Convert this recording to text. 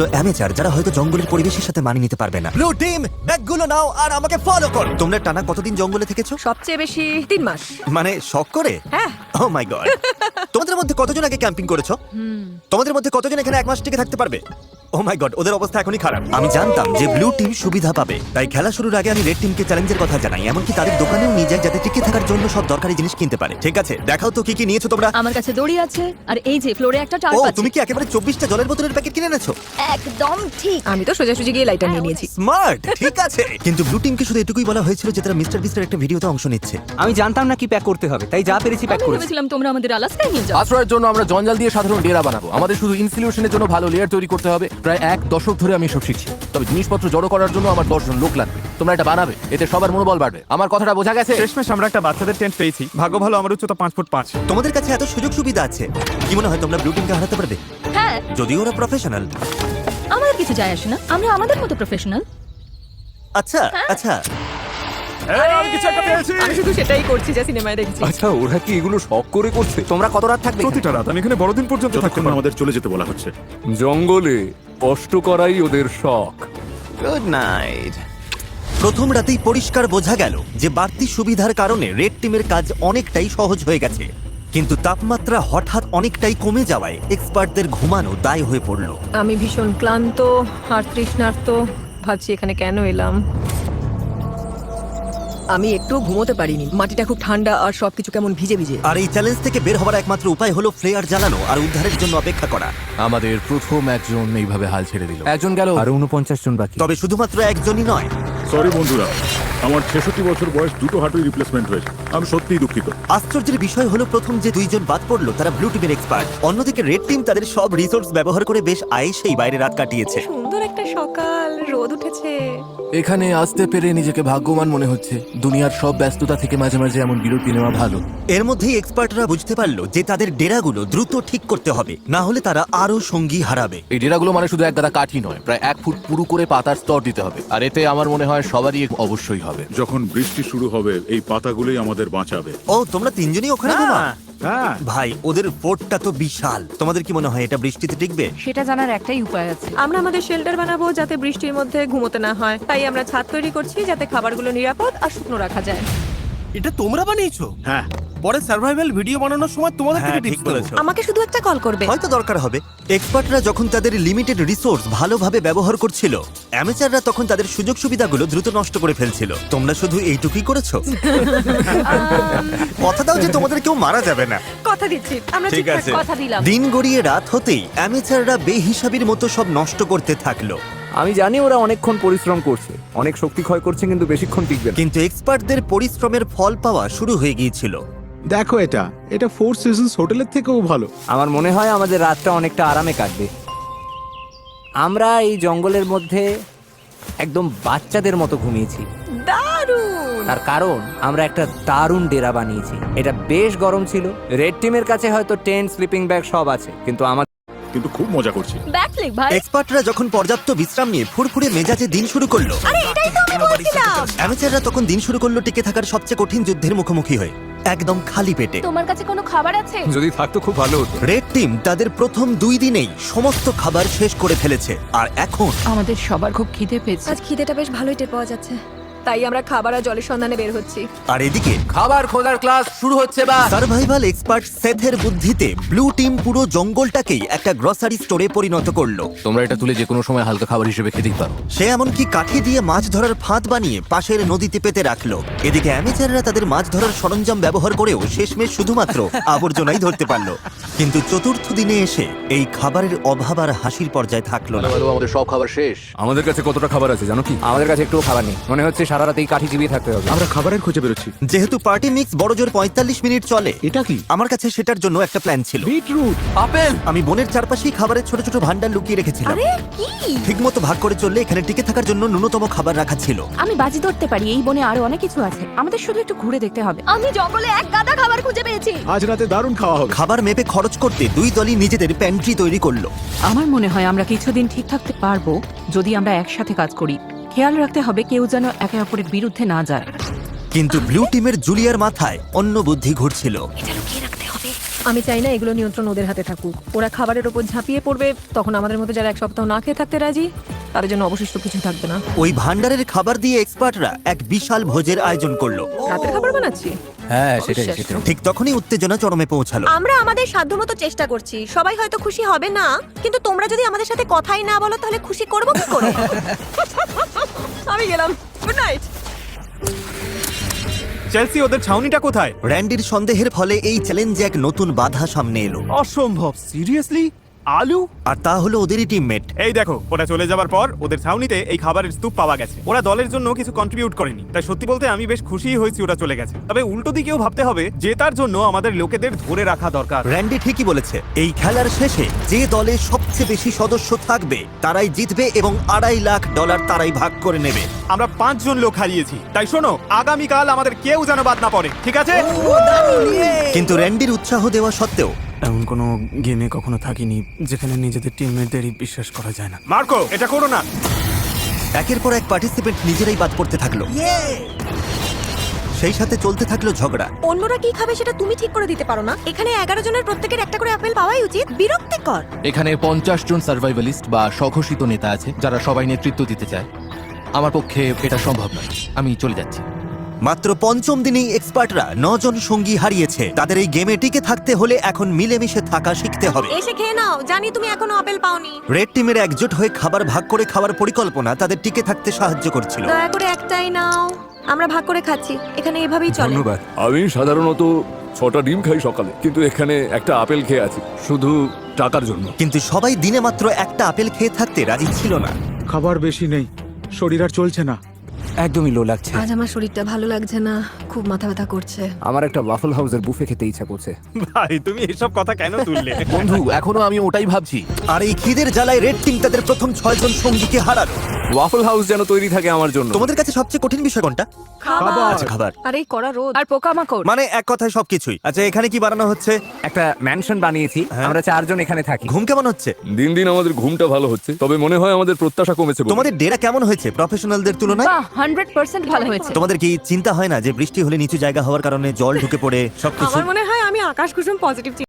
অনেকগুলো অ্যামেচার যারা হয়তো জঙ্গলের পরিবেশের সাথে মানিয়ে নিতে পারবে না। ব্লু টিম, ব্যাগগুলো নাও আর আমাকে ফলো করো। তোমরা টানা কতদিন জঙ্গলে থেকেছো? সবচেয়ে বেশি 3 মাস। মানে শখ করে? হ্যাঁ। ও মাই গড। তোমাদের মধ্যে কতজন আগে ক্যাম্পিং করেছো? তোমাদের মধ্যে কতজন এখানে 1 মাস টিকে থাকতে পারবে? ও মাই গড, ওদের অবস্থা এখনই খারাপ। আমি জানতাম যে ব্লু টিম সুবিধা পাবে, তাই খেলা শুরুর আগে আমি রেড টিমকে চ্যালেঞ্জের কথা জানাই, এমনকি তাদের দোকানেও নিয়ে যাই যাতে টিকে থাকার জন্য সব দরকারি জিনিস কিনতে পারে। ঠিক আছে, দেখাও তো কি কি নিয়েছো তোমরা। আমার কাছে দড়ি আছে আর এই যে ফ্লোরে একটা ও, টার্প আছে। তুমি কি একেবারে 24টা জলের বোতলের প্যাকেট কিনে এনেছো? একদম ঠিক। আমি তো সোজাসুজি গিয়ে লাইটার নিয়ে নিয়েছি। স্মার্ট, ঠিক আছে। কিন্তু ব্লু টিমকে শুধু এটুকুই বলা হয়েছিল যে তারা মিস্টার বিস্টের একটা ভিডিওতে অংশ নিচ্ছে। আমি জানতাম না কি প্যাক করতে হবে, তাই যা পেরেছি প্যাক আমি করেছি। ভেবেছিলাম তোমরা আমাদের আলাস্কায় নিয়ে যাও। আশ্রয়ের জন্য আমরা জঞ্জাল দিয়ে সাধারণ ডেরা বানাবো। আমাদের শুধু ইনসিলিউশনের জন্য ভালো লেয়ার তৈরি করতে হবে। প্রায় 1 দশক ধরে আমি সব শিখছি, তবে জিনিসপত্র জড়ো করার জন্য আমার 10 জন লোক লাগবে। তোমরা এটা বানাবে, এতে সবার মনোবল বাড়বে। আমার কথাটা বোঝা গেছে? শেষমেশ আমরা একটা বাচ্চাদের টেন্ট পেয়েছি। ভাগ্য ভালো, আমার উচ্চতা 5 ফুট 5। তোমাদের কাছে এত সুযোগ সুবিধা আছে, কি মনে হয় তোমরা ব্লু টিমকে হারাতে পারবে? হ্যাঁ, যদিও ওরা প্রফেশনাল। আমাদের কিছু যায় আসে না, আমরা আমাদের মতো প্রফেশনাল। আচ্ছা আচ্ছা, আমি কিছু একটা পেয়েছি। আমি শুধু সেটাই করছি যা সিনেমায় দেখছি। আচ্ছা, ওরা কি এগুলো শখ করে করছে? তোমরা কত রাত থাকবে? প্রতিটা রাত আমি এখানে বড়দিন পর্যন্ত থাকতে যতক্ষণ পারবো। আমাদের চলে যেতে বলা হচ্ছে। জঙ্গলে কষ্ট করাই ওদের শখ। Good night. প্রথম রাতেই পরিষ্কার বোঝা গেল যে বাড়তি সুবিধার কারণে রেড টিমের কাজ অনেকটাই সহজ হয়ে গেছে, কিন্তু তাপমাত্রা হঠাৎ অনেকটাই কমে যাওয়ায় এক্সপার্টদের ঘুমানো দায় হয়ে পড়ল। আমি ভীষণ ক্লান্ত আর তৃষ্ণার্ত, ভাবছি এখানে কেন এলাম। আমি একটু ঘুমোতে পারিনি, মাটিটা খুব ঠান্ডা আর সবকিছু কেমন ভিজে ভিজে। আর এই চ্যালেঞ্জ থেকে বের হওয়ার একমাত্র উপায় হলো ফ্লেয়ার জ্বালানো আর উদ্ধারের জন্য অপেক্ষা করা। আমাদের প্রথম একজন এইভাবে হাল ছেড়ে দিল। একজন গেল। আর 49 জন বাকি। তবে শুধুমাত্র একজনই নয়। সরি বন্ধুরা, আমার 66 বছর বয়স, 2টো হাঁটুই রিপ্লেসমেন্ট হয়েছে। আমি সত্যিই দুঃখিত। আশ্চর্যের বিষয় হলো প্রথম যে 2 জন বাদ পড়লো তারা ব্লু টিমের এক্সপার্ট। অন্যদিকে রেড টিম তাদের সব রিসোর্স ব্যবহার করে বেশ আয়েসেই বাইরে রাত কাটিয়েছে। সুন্দর একটা সকাল, রোদ উঠেছে। এখানে আসতে পেরে নিজেকে ভাগ্যবান মনে হচ্ছে। দুনিয়ার সব ব্যস্ততা থেকে মাঝে মাঝে এমন বিরতি নেওয়া ভালো। এর মধ্যেই এক্সপার্টরা বুঝতে পারলো যে তাদের ডেরাগুলো দ্রুত ঠিক করতে হবে, না হলে তারা আরো সঙ্গী হারাবে। এই ডেরাগুলো মানে শুধু এক গাদা কাঠি নয়, প্রায় 1 ফুট পুরু করে পাতার স্তর দিতে হবে। আর এতে আমার মনে হয় সবারই অবশ্যই হবে। যখন বৃষ্টি শুরু হবে, এই পাতাগুলোই আমাদের বাঁচাবে। ও, তোমরা 3 জনই ওখানে ঘুমাও? হ্যাঁ, ভাই, ওদের ফোর্টটা তো বিশাল। তোমাদের কি মনে হয় এটা বৃষ্টিতে টিকবে? সেটা জানার একটাই উপায় আছে। আমরা আমাদের শেল্টার বানাবো যাতে বৃষ্টির মধ্যে ঘুমোতে না হয়, তাই আমরা ছাদ তৈরি করছি যাতে খাবারগুলো নিরাপদ আর শুকনো রাখা যায়। এটা তোমরা বানিয়েছো? হ্যাঁ। পরে সার্ভাইভাল ভিডিও বানানোর সময় তোমাদের থেকে হ্যাঁ, ঠিক টিপস দেবো। বলেছো। আমাকে শুধু একটা কল করবে। হয়তো দরকার হবে। এক্সপার্টরা যখন তাদের লিমিটেড রিসোর্স ভালোভাবে ব্যবহার করছিল, অ্যামেচাররা তখন তাদের সুযোগ সুবিধাগুলো দ্রুত নষ্ট করে ফেলছিল। তোমরা শুধু এইটুকুই করেছো। কথা দাও যে তোমাদের কেউ মারা যাবে না। কথা দিচ্ছি, আমরা ঠিক ঠিকঠাক আছে। কথা দিলাম। দিন গড়িয়ে রাত হতেই অ্যামেচাররা বেহিসাবির মতো সব নষ্ট করতে থাকলো। আমি জানি ওরা অনেকক্ষণ পরিশ্রম করছে, অনেক শক্তি ক্ষয় করছে, কিন্তু বেশিক্ষণ টিকবে না। কিন্তু এক্সপার্টদের পরিশ্রমের ফল পাওয়া শুরু হয়ে গিয়েছিল। দেখো, এটা 4 সিজনস হোটেলের থেকেও ভালো। আমার মনে হয় আমাদের রাতটা অনেকটা আরামে কাটবে। আমরা এই জঙ্গলের মধ্যে একদম বাচ্চাদের মতো ঘুমিয়েছি। দারুণ। তার কারণ আমরা একটা দারুণ ডেরা বানিয়েছি। এটা বেশ গরম ছিল। রেড টিমের কাছে হয়তো টেন্ট, স্লিপিং ব্যাগ সব আছে, কিন্তু কিন্তু খুব মজা করছি। ব্যাকফ্লিপ ভাই। এক্সপার্টরা যখন পর্যাপ্ত বিশ্রাম নিয়ে ফুরফুরে মেজাজে দিন শুরু করলো, আরে এটাই তো আমি বলছিলাম। অ্যামেচাররা তখন দিন শুরু করলো টিকে থাকার সবচেয়ে কঠিন যুদ্ধের মুখোমুখি হয়ে, একদম খালি পেটে। তোমার কাছে কোনো খাবার আছে? যদি থাকতো খুব ভালো হতো। রেড টিম তাদের প্রথম 2 দিনেই সমস্ত খাবার শেষ করে ফেলেছে, আর এখন আমাদের সবার খুব খিদে পেয়েছে। আজ খিদেটা বেশ ভালোই টের পাওয়া যাচ্ছে, তাই আমরা খাবার আর জলের সন্ধানে বের হচ্ছি। আর এদিকে খাবার খোঁজার ক্লাস শুরু হচ্ছে। বা সার্ভাইভাল এক্সপার্ট সেথের বুদ্ধিতে ব্লু টিম পুরো জঙ্গলটাকেই একটা গ্রসারি স্টোরে পরিণত করলো। তোমরা এটা তুলে যে কোনো সময় হালকা খাবার হিসেবে খেতেই পারো। সে এমনকি কাঠি দিয়ে মাছ ধরার ফাঁদ বানিয়ে পাশের নদীতে পেতে রাখলো। এদিকে অ্যামেচাররা তাদের মাছ ধরার সরঞ্জাম ব্যবহার করেও শেষমেশ শুধুমাত্র আবর্জনাই ধরতে পারলো। কিন্তু চতুর্থ দিনে এসে এই খাবারের অভাব আর হাসির পর্যায়ে থাকলো না। আমাদের সব খাবার শেষ। আমাদের কাছে কতটা খাবার আছে জানো কি? আমাদের কাছে একটুও খাবার নেই। মনে হচ্ছে সারা রাতেই কাঠি চিবিয়ে থাকতে হবে। আমরা খাবারের খোঁজে বেরোচ্ছি। যেহেতু পার্টি মিক্স বড়জোর 45 মিনিট চলে, এটা কি? আমার কাছে সেটার জন্য একটা প্ল্যান ছিল। বিটরুট। আপেল। আমি বনের চারপাশেই খাবারের ছোট ছোট ভান্ডার লুকিয়ে রেখেছিলাম। আরে কি? ঠিকমতো ভাগ করে চললে এখানে টিকে থাকার জন্য ন্যূনতম খাবার রাখা ছিল। আমি বাজি ধরতে পারি এই বনে আরো অনেক কিছু আছে, আমাদের শুধু একটু ঘুরে দেখতে হবে। আমি জঙ্গলে এক গাদা খাবার খুঁজে পেয়েছি। আজ রাতে দারুণ খাওয়া হবে। খাবার মেপে খরচ করতে 2 দলই নিজেদের প্যান্ট্রি তৈরি করলো। আমার মনে হয় আমরা কিছুদিন ঠিক থাকতে পারবো যদি আমরা একসাথে কাজ করি। খেয়াল রাখতে হবে কেউ যেন একে অপরের বিরুদ্ধে না যায়। কিন্তু ব্লু টিমের জুলিয়ার মাথায় অন্য বুদ্ধি ঘুরছিল। এটা লুকিয়ে রাখতে হবে। আমি চাই না এগুলো নিয়ন্ত্রণ ওদের হাতে থাকুক। ওরা খাবারের ওপর ঝাঁপিয়ে পড়বে, তখন আমাদের মধ্যে যারা এক সপ্তাহ না খেয়ে থাকতে রাজি তাদের জন্য অবশিষ্ট কিছু থাকবে না। ওই ভান্ডারের খাবার দিয়ে এক্সপার্টরা এক বিশাল ভোজের আয়োজন করলো। রাতের খাবার বানাচ্ছি। হ্যাঁ সেটাই সেটাই। ঠিক তখনই উত্তেজনা চরমে পৌঁছালো। আমরা আমাদের সাধ্যমতো চেষ্টা করছি। সবাই হয়তো খুশি হবে না, কিন্তু তোমরা যদি আমাদের সাথে কথাই না বলো তাহলে খুশি করবো কি করে? আমি গেলাম, গুড নাইট। চেলসি, ওদের ছাউনিটা কোথায়? র্যান্ডির সন্দেহের ফলে এই চ্যালেঞ্জে এক নতুন বাধা সামনে এলো, অসম্ভব, সিরিয়াসলি? আলু? আর তা হলো ওদেরই টিমমেট। এই দেখো, ওরা চলে যাবার পর ওদের ছাউনিতে এই খাবারের স্তূপ পাওয়া গেছে। ওরা দলের জন্য কিছু কন্ট্রিবিউট করেনি, তাই সত্যি বলতে আমি বেশ খুশি হয়েছি ওরা চলে গেছে। তবে উল্টো দিকেও ভাবতে হবে, জেতার জন্য আমাদের লোকেদের ধরে রাখা দরকার। র্যান্ডি ঠিকই বলেছে, এই খেলার শেষে যে দলে সবচেয়ে বেশি সদস্য থাকবে তারাই জিতবে এবং $2.5 লাখ তারাই ভাগ করে নেবে। আমরা 5 জন লোক হারিয়েছি, তাই শোনো, আগামীকাল আমাদের কেউ যেন বাদ না পড়ে, ঠিক আছে? কিন্তু র্যান্ডির উৎসাহ দেওয়া সত্ত্বেও এমন কোনো গেমে কখনো থাকিনি যেখানে নিজেদের টিমমেটদেরই বিশ্বাস করা যায় না। মার্কো, এটা করো না। একের পর এক পার্টিসিপেন্ট নিজেরাই বাদ পড়তে থাকলো। সেই সাথে চলতে থাকলো ঝগড়া। অন্যরা কি খাবে সেটা তুমি ঠিক করে দিতে পারো না? এখানে 11 জনের প্রত্যেকের একটা করে আপেল পাওয়াই উচিত। বিরক্তিকর। এখানে 50 জন সার্ভাইভালিস্ট বা স্বঘোষিত নেতা আছে যারা সবাই নেতৃত্ব দিতে চায়। আমার পক্ষে এটা সম্ভব নয়, আমি চলে যাচ্ছি। মাত্র 5ম দিনেই এক্সপার্টরা 9 জন সঙ্গী হারিয়েছে। তাদের এই গেমে টিকে থাকতে হলে এখন মিলেমিশে থাকা শিখতে হবে। এসে খেয়ে নাও, জানি তুমি এখনো আপেল পাওনি। রেড টিমের একজোট হয়ে খাবার ভাগ করে খাওয়ার পরিকল্পনা তাদের টিকে থাকতে সাহায্য করছিল। দয়া করে একটাই নাও, আমরা ভাগ করে খাচ্ছি। এখানে এভাবেই চলে। ধন্যবাদ। আমি সাধারণত 6টা ডিম খাই সকালে, কিন্তু এখানে একটা আপেল খেয়ে আছি শুধু টাকার জন্য। কিন্তু সবাই দিনে মাত্র একটা আপেল খেয়ে থাকতে রাজি ছিল না। খাবার বেশি নেই, শরীর আর চলছে না। একদমই লো লাগছে। আজ আমার শরীরটা ভালো লাগছে না, খুব মাথা ব্যথা করছে। আমার একটা ওয়াফল হাউসের বুফে খেতে ইচ্ছা করছে। ভাই, তুমি এসব কথা কেন তুললে? বন্ধু, এখনো আমি ওটাই ভাবছি। আর এই খিদের জ্বালায় রেড টিম তাদের প্রথম 6 জন সঙ্গীকে হারালো। ওয়াফল হাউস যেন তৈরি থাকে আমার জন্য। তোমাদের কাছে সবচেয়ে কঠিন বিষয় কোনটা? আচ্ছা, খাবার। আর এই কড়া রোদ আর পোকামাকড়। মানে এক কথায় সবকিছুই। আচ্ছা, এখানে কি বানানো হচ্ছে? একটা ম্যানশন বানিয়েছি, আমরা 4 জন এখানে থাকি। ঘুম কেমন হচ্ছে? দিন দিন আমাদের ঘুমটা ভালো হচ্ছে, তবে মনে হয় আমাদের প্রত্যাশা কমেছে বলে। তোমাদের ডেরা কেমন হয়েছে প্রফেশনালদের তুলনায়? বাহ, 100% ভালো হয়েছে। তোমাদের কি চিন্তা হয় না যে বৃষ্টি হলে নিচু জায়গা হওয়ার কারণে জল ঢুকে পড়ে সবকিছু? আমার মনে হয় আমি আকাশ কুসুম পজিটিভ